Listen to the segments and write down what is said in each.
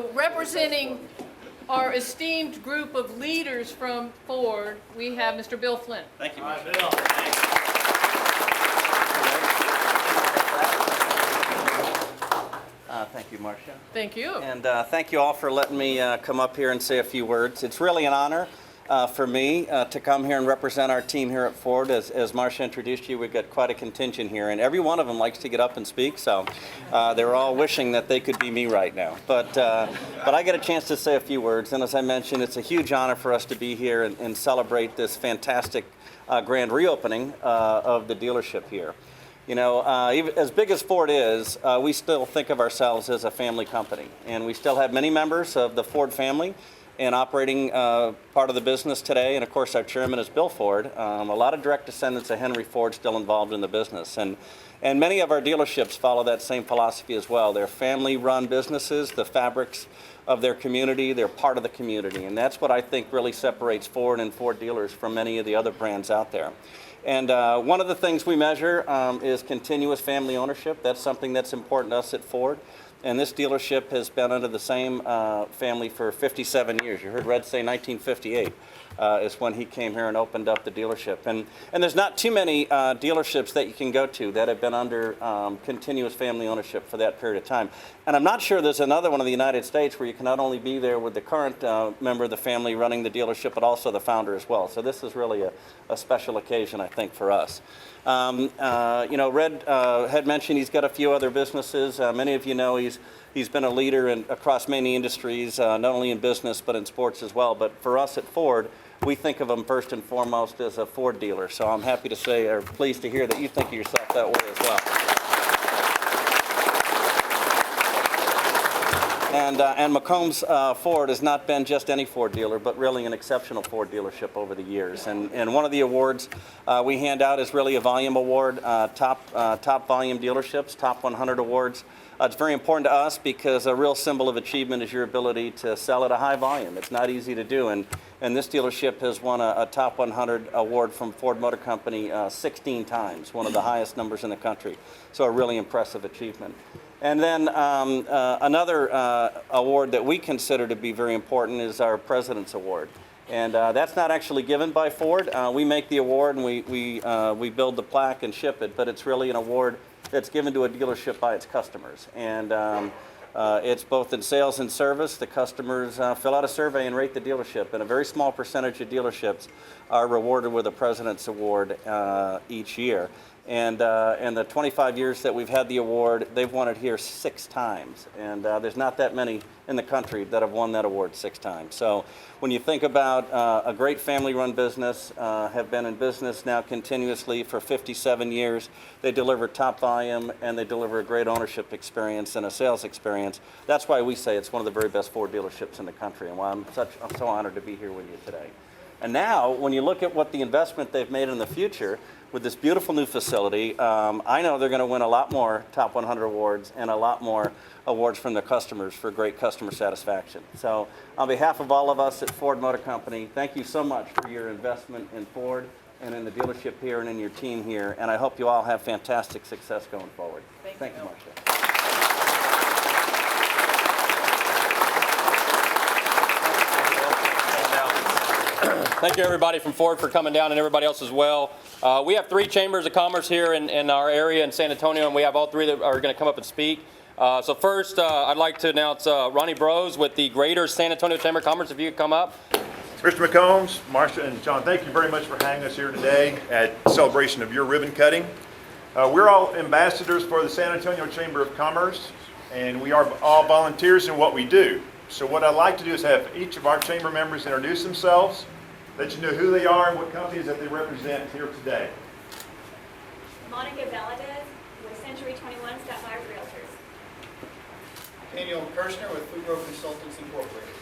So representing our esteemed group of leaders from Ford, we have Mr. Bill Flynn. Thank you, All Marcia. right, Bill. Thanks. Thank you, Marcia. Thank you. And thank you all for letting me come up here and say a few words. It's really an honor for me to come here and represent our team here at Ford. As Marcia introduced you, we've got quite a contingent here, and every one of them likes to get up and speak, so they're all wishing that they could be me right now. But I get a chance to say a few words, and as I mentioned, it's a huge honor for us to be here and celebrate this fantastic grand reopening of the dealership here. You know, even as big as Ford is, we still think of ourselves as a family company, and we still have many members of the Ford family and operating part of the business today. And of course, our chairman is Bill Ford. A lot of direct descendants of Henry Ford still involved in the business, and many of our dealerships follow that same philosophy as well. They're family-run businesses, the fabrics of their community. They're part of the community, and that's what I think really separates Ford and Ford dealers from many of the other brands out there. And one of the things we measure is continuous family ownership. That's something that's important to us at Ford. And this dealership has been under the same family for 57 years. You heard Red say 1958 is when he came here and opened up the dealership. And there's not too many dealerships that you can go to that have been under continuous family ownership for that period of time. And I'm not sure there's another one in the United States where you can not only be there with the current member of the family running the dealership, but also the founder as well. So this is really a special occasion, I think, for us. You know, Red had mentioned he's got a few other businesses. Many of you know he's been a leader across many industries, not only in business but in sports as well. But for us at Ford, we think of him first and foremost as a Ford dealer. So I'm happy to say, or pleased to hear that you think of yourself that way as well. And McCombs Ford has not been just any Ford dealer, but really an exceptional Ford dealership over the years. And one of the awards we hand out is really a volume award, top volume dealerships, top 100 awards. It's very important to us because a real symbol of achievement is your ability to sell at a high volume. It's not easy to do, and this dealership has won a top 100 award from Ford Motor Company 16 times, one of the highest numbers in the country. So a really impressive achievement. And then another award that we consider to be very important is our President's Award. And that's not actually given by Ford. We make the award and we build the plaque and ship it, but it's really an award that's given to a dealership by its customers. And it's both in sales and service. The customers fill out a survey and rate the dealership, and a very small percentage of dealerships are rewarded with a President's Award each year. And the 25 years that we've had the award, they've won it here 6 times. And there's not that many in the country that have won that award 6 times. So when you think about a great family-run business, have been in business now continuously for 57 years, they deliver top volume and they deliver a great ownership experience and a sales experience. That's why we say it's one of the very best Ford dealerships in the country, and why I'm so honored to be here with you today. And now, when you look at what the investment they've made in the future with this beautiful new facility, I know they're going to win a lot more top 100 awards and a lot more awards from their customers for great customer satisfaction. So on behalf of all of us at Ford Motor Company, thank you so much for your investment in Ford and in the dealership here and in your team here. And I hope you all have fantastic success going forward. Thank you, Marcia. Thank you, everybody from Ford, for coming down, and everybody else as well. We have 3 chambers of commerce here in our area in San Antonio, and we have all 3 that are going to come up and speak. So first, I'd like to announce Ronnie Bros with the Greater San Antonio Chamber of Commerce, if you could come up. Mr. McCombs, Marcia, and John, thank you very much for having us here today at celebration of your ribbon cutting. We're all ambassadors for the San Antonio Chamber of Commerce, and we are all volunteers in what we do. So what I'd like to do is have each of our chamber members introduce themselves, let you know who they are and what companies that they represent here today. Monica Valadez with Century 21 Stepmeyer Realtors. Daniel Kirshner with Food Road Consultants Incorporated.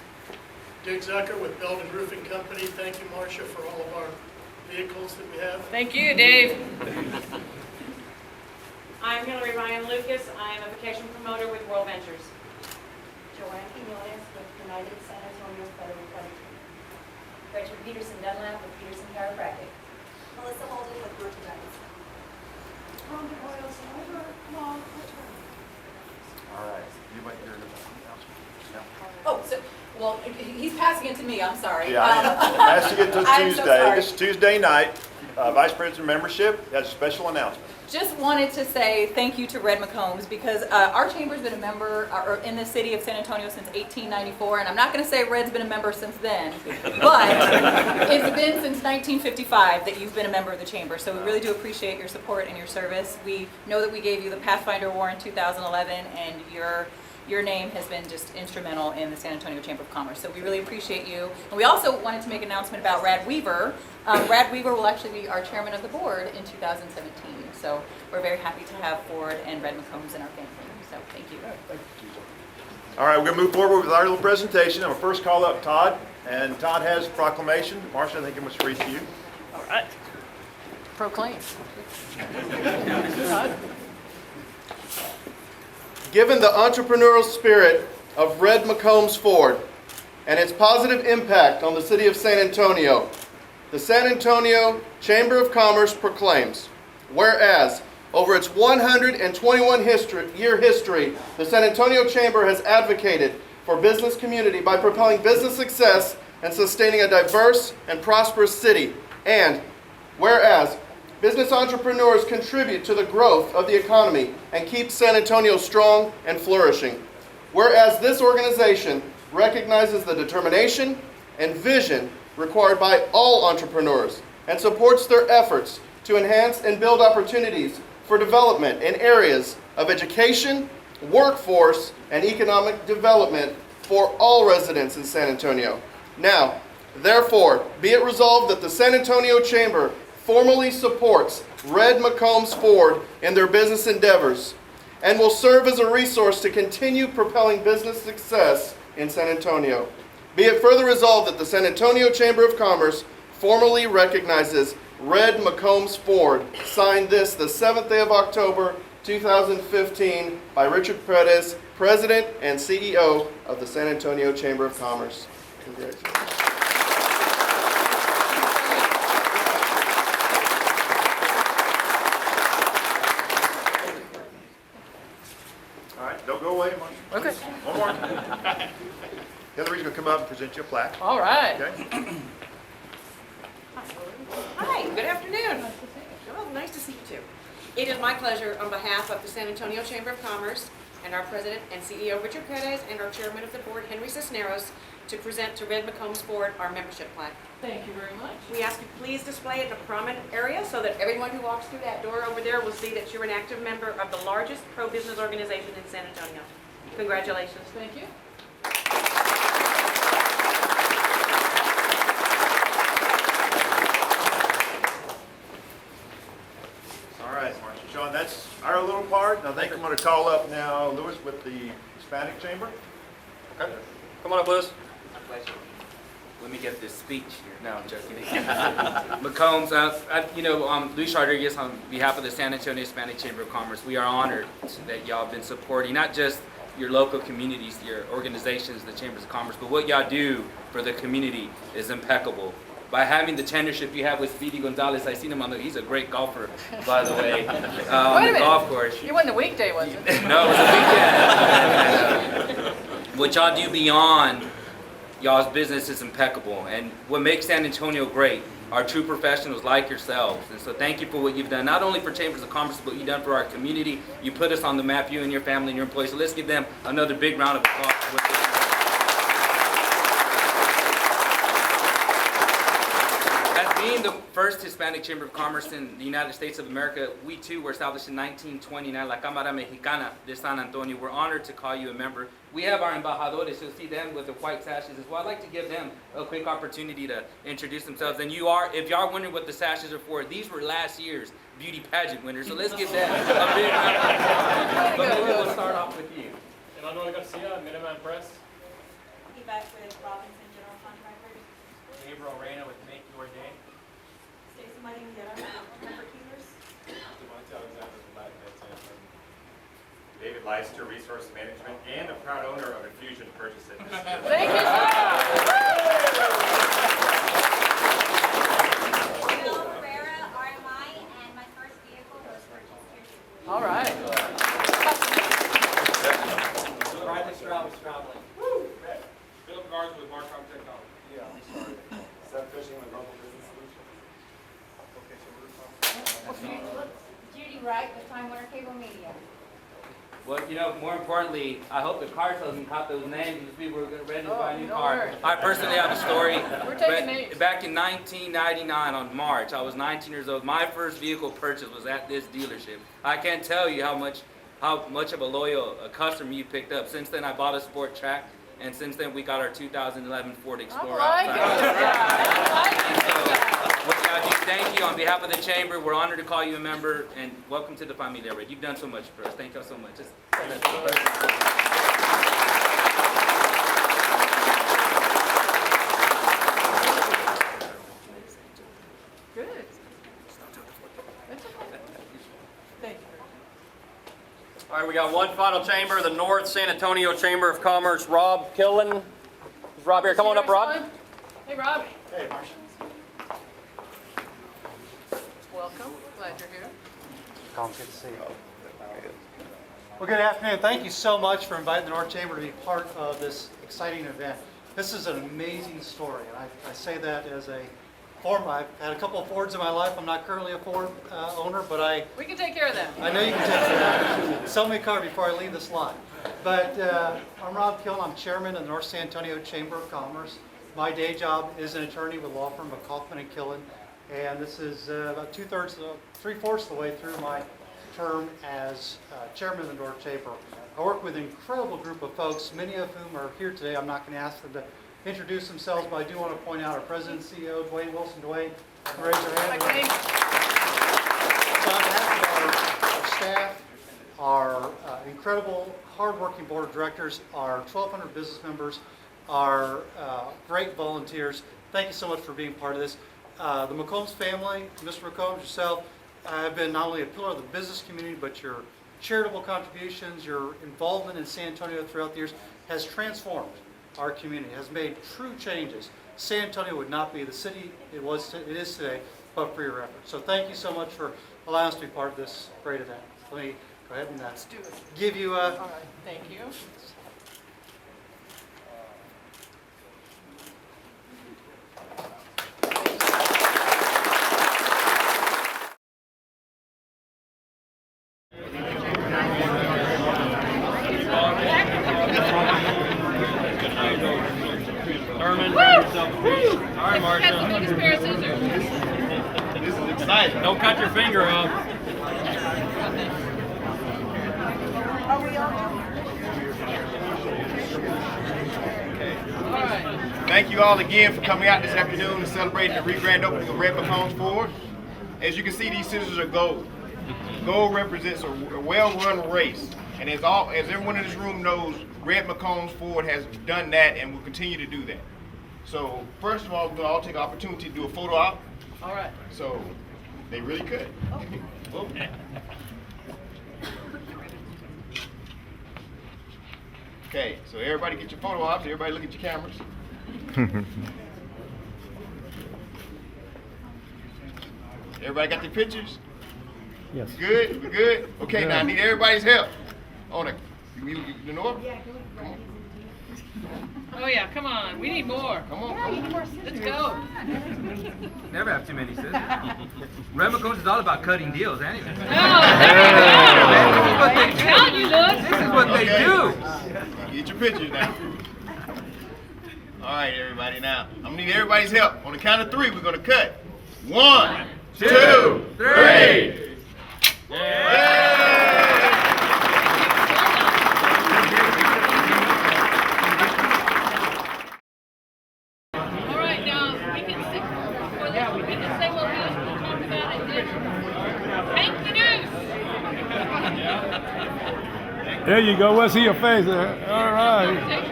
Dick Zucker with Belden Roofing Company. Thank you, Marcia, for all of our vehicles that we have. Thank you, Dave. I'm Hillary Ryan Lucas. I'm a vacation promoter with World Ventures. Joanne Quinones with United San Antonio Federal Credit Union. Rachel Peterson Dunlap with Peterson Chiropractic. Melissa Holden with Merchandise. All right. You might hear an announcement. Yeah. He's passing it to me, I'm sorry. Yeah, I asked you to get to I'm so Tuesday. sorry. This is Tuesday night. Vice President membership has a special announcement. Just wanted to say thank you to Red McCombs because our chamber's been a member in the city of San Antonio since 1894, and I'm not going to say Red's been a member since then, but it's been since 1955 that you've been a member of the chamber, so we really do appreciate your support and your service. We know that we gave you the Pathfinder Award in 2011, and your name has been just instrumental in the San Antonio Chamber of Commerce, so we really appreciate you. And we also wanted to make an announcement about Rad Weaver. Rad Weaver will actually be our chairman of the board in 2017, so we're very happy to have Ford and Red McCombs in our family, so thank you. All right, we're going to move forward with our little presentation. I'm going to first call up Todd, and Todd has a proclamation. Marcia, I think I'm going to read to you. All right. Proclaim. Given the entrepreneurial spirit of Red McCombs Ford and its positive impact on the city of San Antonio, the San Antonio Chamber of Commerce proclaims, whereas over its 121-year history, the San Antonio Chamber has advocated for business community by propelling business success and sustaining a diverse and prosperous city, and whereas business entrepreneurs contribute to the growth of the economy and keep San Antonio strong and flourishing. Whereas this organization recognizes the determination and vision required by all entrepreneurs and supports their efforts to enhance and build opportunities for development in areas of education, workforce, and economic development for all residents in San Antonio. Now, therefore, be it resolved that the San Antonio Chamber formally supports Red McCombs Ford in their business endeavors and will serve as a resource to continue propelling business success in San Antonio. Be it further resolved that the San Antonio Chamber of Commerce formally recognizes Red McCombs Ford. Signed this the 7th day of October, 2015 by Richard Perez, President and CEO of the San Antonio Chamber of Commerce. Congratulations. All right, don't go away, Marcia. Okay. One more. Hillary's going to come up and present you a plaque. All right. Okay? Hi, good afternoon. Oh, nice to see you too. It is my pleasure on behalf of the San Antonio Chamber of Commerce and our President and CEO Richard Perez and our Chairman of the Board Henry Cisneros to present to Red McCombs Ford our membership plaque. Thank you very much. We ask you please display it in a prominent area so that everyone who walks through that door over there will see that you're an active member of the largest pro-business organization in San Antonio. Congratulations. Thank you. All right, Marcia. Sean, that's our little part. And I think I'm going to call up now Louis with the Hispanic Chamber. Okay. Come on up, Liz. My pleasure. Let me get this speech here. No, I'm joking. McCombs, Luis Rodriguez on behalf of the San Antonio Hispanic Chamber of Commerce, we are honored that y'all have been supporting not just your local communities, your organizations, the Chambers of Commerce, but what y'all do for the community is impeccable. By having the tendership you have with Speedy Gonzalez, I seen him he's a great golfer, by the way, Wait a on the minute. golf course. It wasn't a weekday, was it? No, it was a weekend. What y'all do beyond y'all's business is impeccable. And what makes San Antonio great are true professionals like yourselves. And so thank you for what you've done, not only for Chambers of Commerce, but what you've done for our community. You put us on the map, you and your family and your employees. So let's give them another big round of applause. As being the first Hispanic Chamber of Commerce in the United States of America, we too were established in 1929, La Cámara Mexicana de San Antonio. We're honored to call you a member. We have our embajadores, you'll see them with the white sashes as well. I'd like to give them a quick opportunity to introduce themselves. And if you are wondering what the sashes are for, these were last year's beauty pageant winners, so let's give them a big round of applause. But maybe we'll start off with you. Emmanuel Garcia, Minuteman Press. Yvette with Robinson General Contractors. Gabriel Reyna with Make Your Day. Stacy Maringuera with Member Keepers. David Leister, Resource Management, and a proud owner of Infusion Purchase It. Thank you, sir. Bill Herrera, RMI, and my first vehicle was purchased here. All right. Riley Stroud with Stroudling. Philip Garza with Mark Architects. Time Warner Cable Media. Well, you know, more importantly, I hope the car salesman caught those names because people were ready to buy a new don't car. worry. I personally have a story. We're taking names. Back in 1999 on March, I was 19 years old. My first vehicle purchase was at this dealership. I can't tell you how much of a loyal customer you picked up. Since then, I bought a sport track, and since then, we got our 2011 Ford Explorer I like it. Thank you on behalf of the chamber. We're honored to call you a member, and welcome to the Familia Red. You've done so much for us. Thank y'all so much. Good. That's okay. Thank you. All right, we got one final chamber, the North San Antonio Chamber of Commerce. Rob Killen. Is Rob here? Come on up, Rob. Hey, Rob. Hey, Marcia. Welcome. Glad you're here. Good to see you. Well, good afternoon. Thank you so much for inviting the North Chamber to be part of this exciting event. This is an amazing story, and I say that as a Ford. I've had a couple of Fords in my life. I'm not currently a Ford owner, but We can take care of that. I know you can take care of that. Sell me a car before I leave this lot. But I'm Rob Killen. I'm chairman of the North San Antonio Chamber of Commerce. My day job is an attorney with law firm of Kaufman and Killen. And this is about three-fourths of the way through my term as chairman of the North Chamber. I work with an incredible group of folks, many of whom are here today. I'm not going to ask them to introduce themselves, but I do want to point out our president and CEO, Dwayne Wilson. Dwayne, raise your hand. So on behalf of our staff, our incredible, hardworking board of directors, our 1,200 business members, our great volunteers, thank you so much for being part of this. The McCombs family, Mr. McCombs, yourself, have been not only a pillar of the business community, but your charitable contributions, your involvement in San Antonio throughout the years has transformed our community, has made true changes. San Antonio would not be the city it is today, but for your efforts. So thank you so much for allowing us to be part of this great event. Let me go ahead and give you a... All right. Thank you. All right, Marcia. That's the biggest pair of scissors. This is exciting. Don't cut your finger off. All right. Thank you all again for coming out this afternoon and celebrating the re-grand opening of Red McCombs Ford. As you can see, these scissors are gold. Gold represents a well-run race. And as everyone in this room knows, Red McCombs Ford has done that and will continue to do that. So first of all, we're going to all take an opportunity to do a photo op. All right. So they really could. Okay, so everybody get your photo ops. Everybody look at your cameras. Everybody got their pictures? Yes. Good? We good? Okay, now I need everybody's help. You know what? Oh yeah, come on. We need more. Come on. Let's go. Never have too many scissors. Red McCombs is all about cutting deals, ain't it? I'm telling you, look. This is what they do. Get your pictures now. All right, everybody. Now, I'm gonna need everybody's help. On the count of three, we're gonna cut. 1, 2, 3. All right, now we can say what we talked about at dinner. Thank the news. There you go. Let's see your face. All right.